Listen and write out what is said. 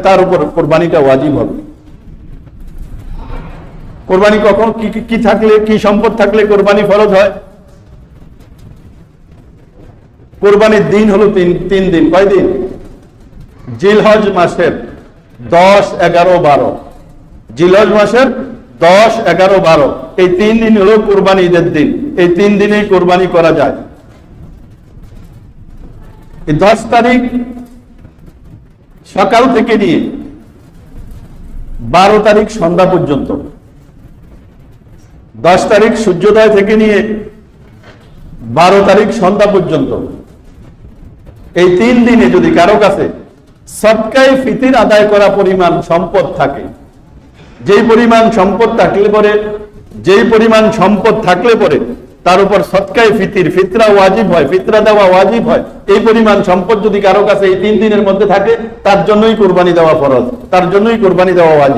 তার উপর কোরবানিটা ওয়াজিব হবে। কোরবানি কখন কি থাকলে, কি সম্পদ থাকলে কোরবানি ফরজ হয়? কোরবানির দিন হলো তিন দিন। কয় দিন? জিলহজ মাসের 10, 11, 12। জিলহজ মাসের 10, 11, 12 এই 3 দিন হলো কোরবানি ঈদের দিন। এই 3 দিনেই কোরবানি করা যায়। এই 10 তারিখ সকাল থেকে নিয়ে 12 তারিখ সন্ধ্যা পর্যন্ত, 10 তারিখ সূর্যোদয় থেকে নিয়ে 12 তারিখ সন্ধ্যা পর্যন্ত, এই 3 দিনে যদি কারো কাছে সদকায়ে ফিতর আদায় করা পরিমাণ সম্পদ থাকে, যেই পরিমাণ সম্পদ থাকলে পরে তার উপর সদকায়ে ফিতরা ওয়াজিব হয়, ফিতরা দেওয়া ওয়াজিব হয়, এই পরিমাণ সম্পদ যদি কারো কাছে এই 3 দিনের মধ্যে থাকে, তার জন্যই কোরবানি দেওয়া ফরজ, তার জন্যই কোরবানি দেওয়া ওয়াজিব।